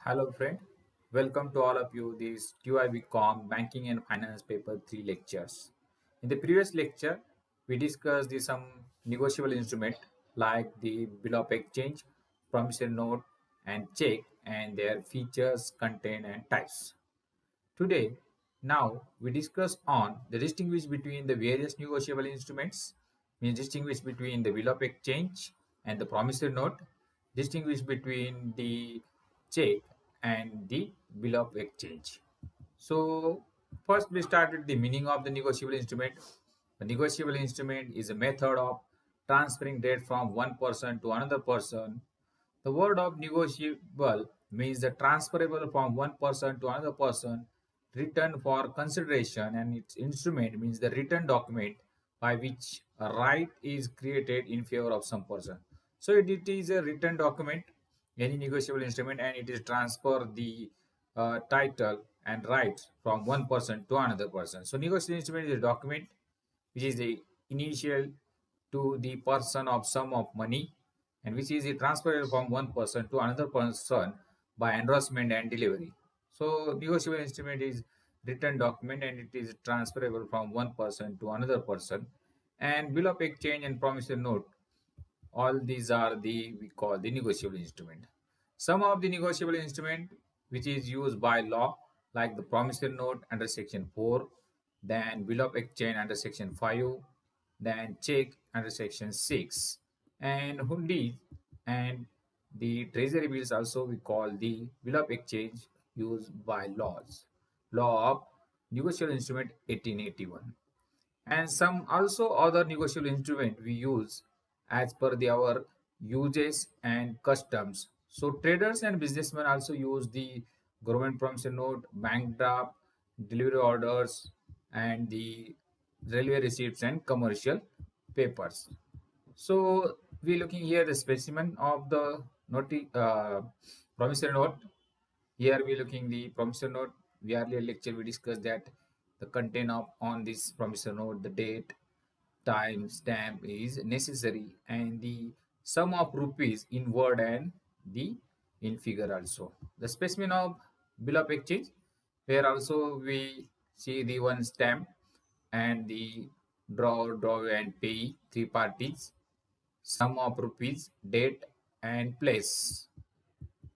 Hello, friend. Welcome to all of you. This T.Y.B Banking and Finance Paper 3 lectures. In the previous lecture, we discussed some negotiable instrument like the bill of exchange, promissory note, and check, and their features, content, and types. Today, now we discuss on the distinguish between the various negotiable instruments, means distinguish between the bill of exchange and the promissory note, distinguish between the check and the bill of exchange. So first we start with the meaning of the negotiable instrument. The negotiable instrument is a method of transferring debt from one person to another person. The word of negotiable means the transferable from one person to another person, written for consideration, and its instrument means the written document by which a right is created in favor of some person. So it is a written document, any negotiable instrument, and it is transfer the title and rights from one person to another person. So negotiable instrument is a document which is the initial to the person of sum of money and which is transferred from one person to another person by endorsement and delivery. So negotiable instrument is written document and it is transferable from one person to another person. And bill of exchange and promissory note, all these are the we call the negotiable instrument. Some of the negotiable instrument which is used by law, like the promissory note under section 4, then bill of exchange under section 5, then check under section 6, and hundi and the treasury bills also we call the bill of exchange used by law of negotiable instrument 1881. And some also other negotiable instrument we use as per our uses and customs. So traders and businessmen also use the government promissory note, bank draft, delivery orders, and the railway receipts and commercial papers. So we're looking here the specimen of the promissory note. Here we're looking the promissory note. We earlier lecture we discussed that the content of on this promissory note, the date, time stamp is necessary, and the sum of rupees in word and the in figure also. The specimen of bill of exchange, where also we see the one stamp and the draw and pay, three parties, sum of rupees, date, and place.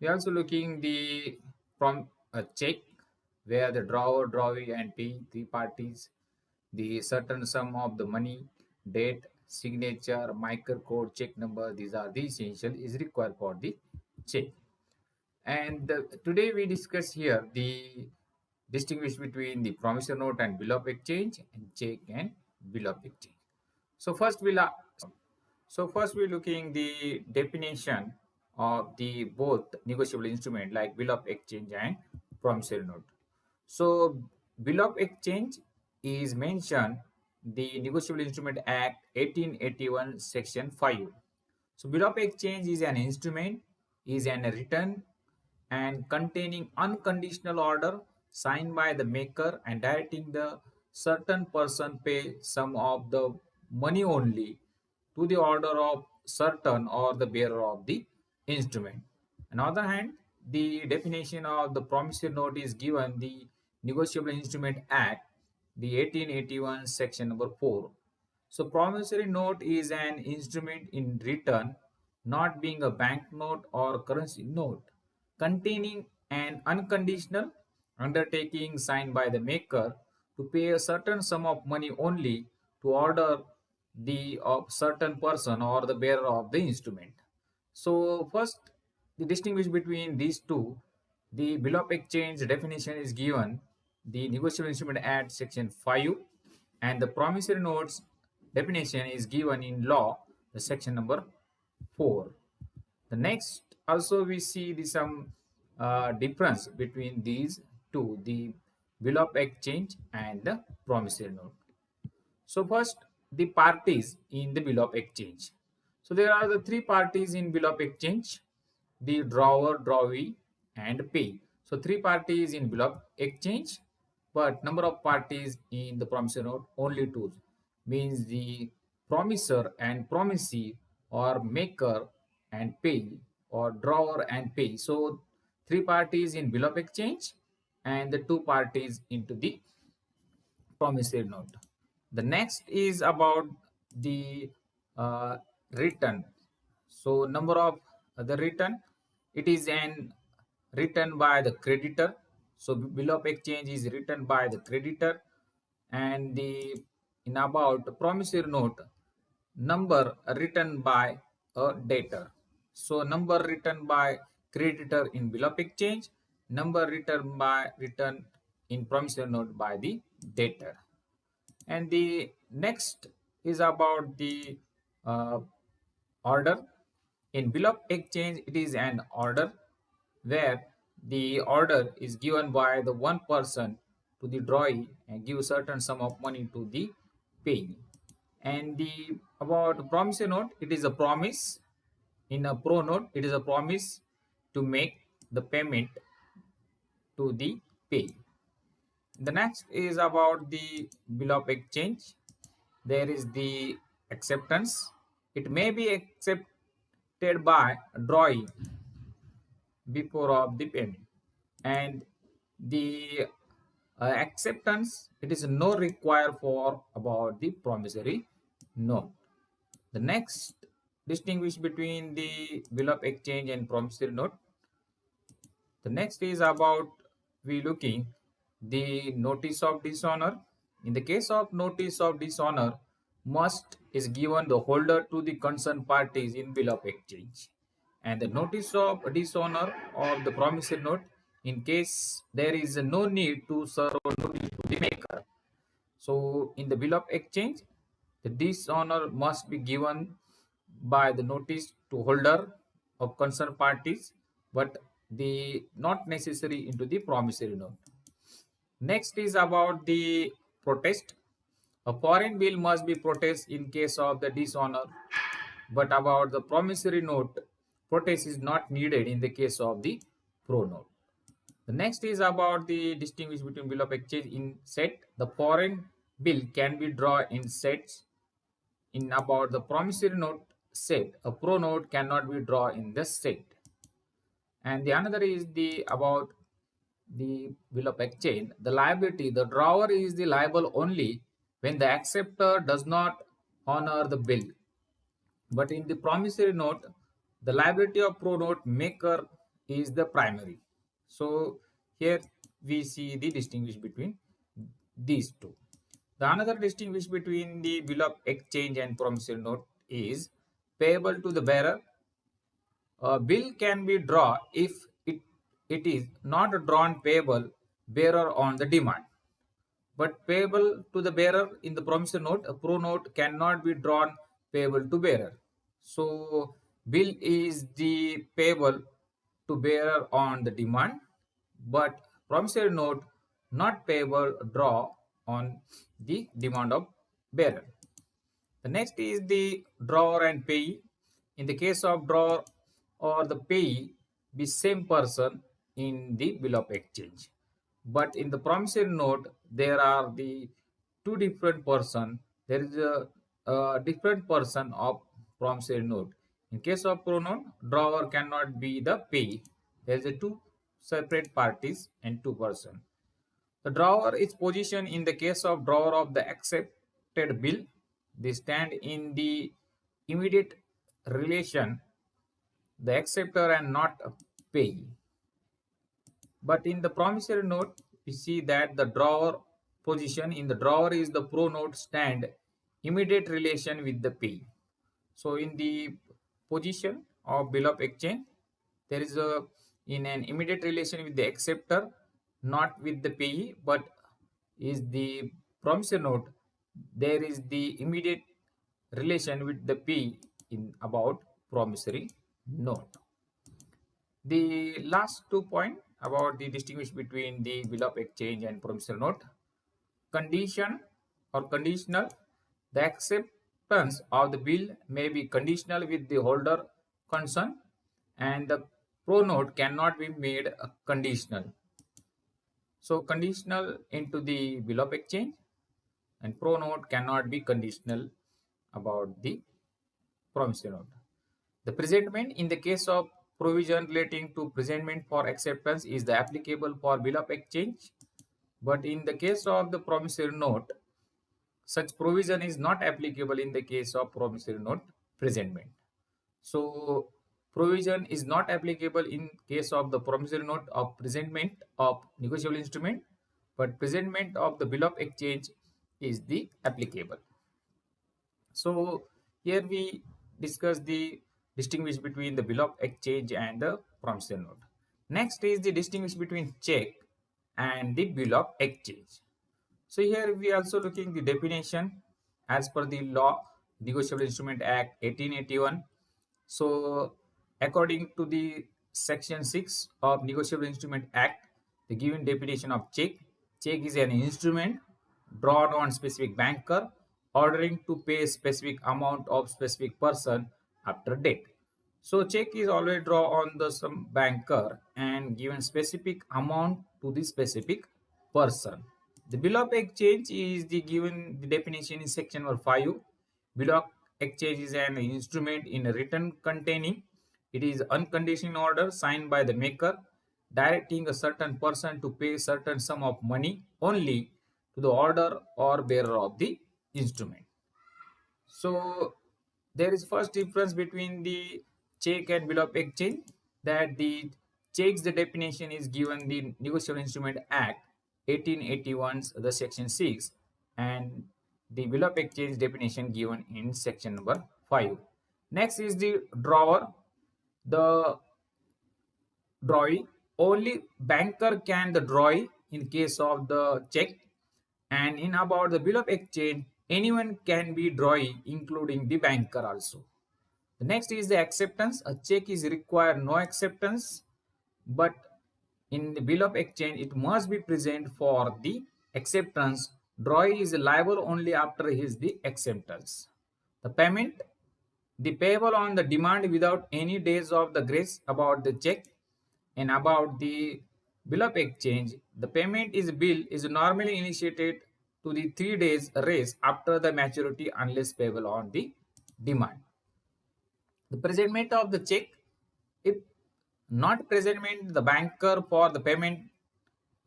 We also looking the from a check, where the drawer, drawee, and pay, three parties, the certain sum of the money, date, signature, micro code, check number. These are the essential is required for the check. And today we discuss here the distinguish between the promissory note and bill of exchange, and check and bill of exchange. So first we're looking the definition of the both negotiable instrument like bill of exchange and promissory note. So bill of exchange is mentioned the Negotiable Instrument Act 1881 section 5. So bill of exchange is an instrument, is an written and containing unconditional order signed by the maker and directing the certain person pay some of the money only to the order of certain or the bearer of the instrument. On the other hand, the definition of the promissory note is given the Negotiable Instrument Act, the 1881 section number 4. So promissory note is an instrument in return, not being a banknote or currency note, containing an unconditional undertaking signed by the maker to pay a certain sum of money only to order the of certain person or the bearer of the instrument. So first, the distinguish between these two, the bill of exchange definition is given the Negotiable Instrument Act section 5, and the promissory notes definition is given in law the section number 4. The next also we see the some difference between these two, the bill of exchange and the promissory note. So first, the parties in the bill of exchange. So there are the three parties in bill of exchange: the drawer, drawee, and pay. So three parties in bill of exchange, but number of parties in the promissory note only two. Means the promisor and promisee, or maker and pay, or drawer and pay. So three parties in bill of exchange and the two parties into the promissory note. The next is about the uh, return. So number of the return, it is an written by the creditor. So bill of exchange is written by the creditor, and the in about promissory note, number written by a debtor. So number written by creditor in bill of exchange, number written in promissory note by the debtor. And the next is about the uh, order. In bill of exchange, it is an order where the order is given by the one person to the drawee and give certain sum of money to the payee. And the about promissory note, it is a promise. In a pro note, it is a promise to make the payment to the payee. The next is about the bill of exchange. There is the acceptance. It may be accepted by drawing before of the payment, and the acceptance, it is no require for about the promissory note. The next distinguish between the bill of exchange and promissory note. The next is about we looking the notice of dishonor. In the case of notice of dishonor, must is given the holder to the concerned parties in bill of exchange, and the notice of dishonor of the promissory note, in case there is no need to serve notice to the maker. So in the bill of exchange, the dishonor must be given by the notice to holder of concerned parties, but the not necessary into the promissory note. Next is about the protest. A foreign bill must be protest in case of the dishonor, but about the promissory note, protest is not needed in the case of the pro note. The next is about the distinguish between bill of exchange in set. The foreign bill can be drawn in sets. In about the promissory note set, a pro note cannot be drawn in the set. And the another is the about the bill of exchange. The liability, the drawer is the liable only when the acceptor does not honor the bill. But in the promissory note, the liability of pro note maker is the primary. So here we see the distinguish between these two. The another distinguish between the bill of exchange and promissory note is payable to the bearer. A bill can be drawn if it is not drawn payable bearer on the demand. But payable to the bearer in the promissory note, a pro note cannot be drawn payable to bearer. So bill is the payable to bearer on the demand, but promissory note not payable draw on the demand of bearer. The next is the drawer and payee. In the case of drawer or the payee, be same person in the bill of exchange. But in the promissory note, there are the two different person. There is a different person of promissory note. In case of pro note, drawer cannot be the payee. There is a two separate parties and two person. The drawer is positioned in the case of drawer of the accepted bill. They stand in the immediate relation, the acceptor and not a payee. But in the promissory note, we see that the drawer position in the drawer is the pro note stand immediate relation with the payee. So in the position of bill of exchange, there is a in an immediate relation with the acceptor, not with the payee, but is the promissory note, there is the immediate relation with the payee in about promissory note. The last 2 points about the distinguish between the bill of exchange and promissory note. Condition or conditional. The acceptance of the bill may be conditional with the holder concerned, and the pro note cannot be made conditional. So conditional into the bill of exchange, and pro note cannot be conditional about the promissory note. The presentment in the case of provision relating to presentment for acceptance is the applicable for bill of exchange. But in the case of the promissory note, such provision is not applicable in the case of promissory note presentment. So provision is not applicable in case of the promissory note of presentment of negotiable instrument, but presentment of the bill of exchange is the applicable. So here we discuss the distinguish between the bill of exchange and the promissory note. Next is the distinguish between check and the bill of exchange. So here we also looking the definition as per the law Negotiable Instrument Act 1881. So according to the section 6 of Negotiable Instrument Act, the given definition of check is an instrument drawn on specific banker ordering to pay a specific amount of specific person after date. So check is always draw on the some banker and given specific amount to the specific person. The bill of exchange is the given the definition in section number 5. Bill of exchange is an instrument in a written containing. It is unconditional order signed by the maker directing a certain person to pay certain sum of money only to the order or bearer of the instrument. So there is first difference between the check and bill of exchange, that the checks the definition is given the Negotiable Instrument Act 1881 the section 6, and the bill of exchange definition given in section number 5. Next is the drawer. The drawee, only banker can the drawee in case of the check, and in about the bill of exchange anyone can be drawee including the banker also. The next is the acceptance. A check is required no acceptance, but in the bill of exchange it must be present for the acceptance. Drawee is liable only after his the acceptance. The payment, the payable on the demand without any days of the grace about the check. And about the bill of exchange, the payment is bill is normally initiated to the 3 days race after the maturity unless payable on the demand. The presentment of the check, if not presentment the banker for the payment,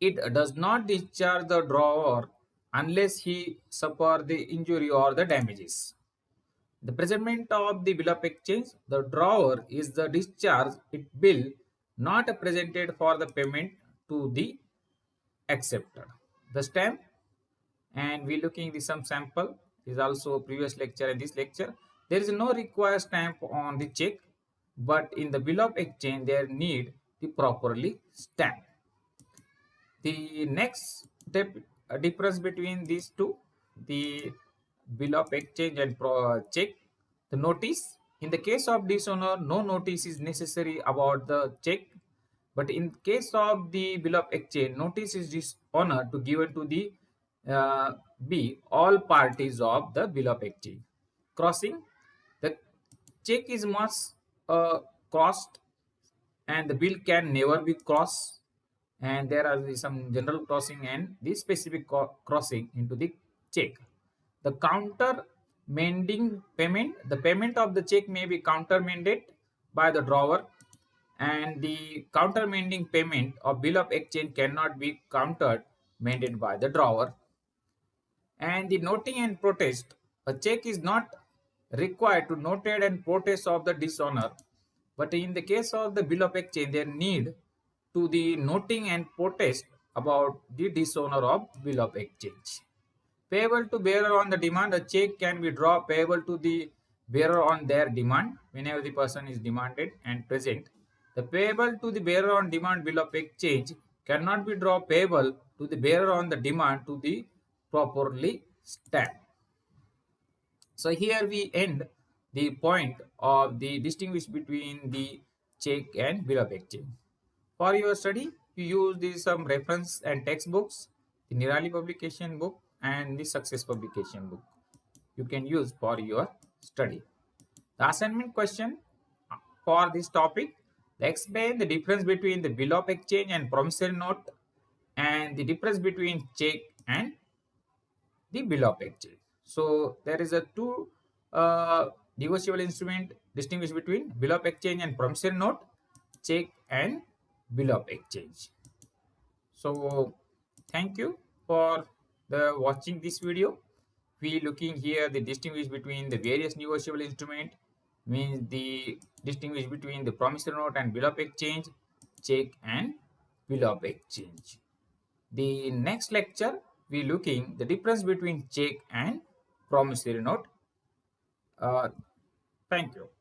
it does not discharge the drawer unless he suffer the injury or the damages. The presentment of the bill of exchange, the drawer is the discharge it bill not presented for the payment to the acceptor. The stamp, and we looking the some sample is also previous lecture and this lecture. There is no required stamp on the check, but in the bill of exchange there need the properly stamp. The next step difference between these two, the bill of exchange and check. The notice, in the case of dishonor no notice is necessary about the check, but in case of the bill of exchange notice is dishonor to given to the B all parties of the bill of exchange. Crossing, the check is must crossed and the bill can never be crossed, and there are some general crossing and the specific crossing into the check. The counter mending payment, the payment of the check may be countermanded by the drawer, and the countermanding payment of bill of exchange cannot be countermanded by the drawer. And the noting and protest, a check is not required to notate and protest of the dishonor, but in the case of the bill of exchange there need to the noting and protest about the dishonor of bill of exchange. Payable to bearer on the demand, a check can be drawn payable to the bearer on their demand whenever the person is demanded and present. The payable to the bearer on demand bill of exchange cannot be drawn payable to the bearer on the demand to the properly stamped. So here we end the point of the distinguish between the check and bill of exchange. For your study, you use these some reference and textbooks, the Nirali publication book and the Success publication book. You can use for your study. The assignment question for this topic, explain the difference between the bill of exchange and promissory note and the difference between check and the bill of exchange. So there is a two negotiable instrument distinguish between bill of exchange and promissory note. check and bill of exchange. So thank you for the watching this video. We looking here the distinguish between the various negotiable instrument, means the distinguish between the promissory note and bill of exchange, check and bill of exchange. The next lecture we looking the difference between check and promissory note. uh, Thank you.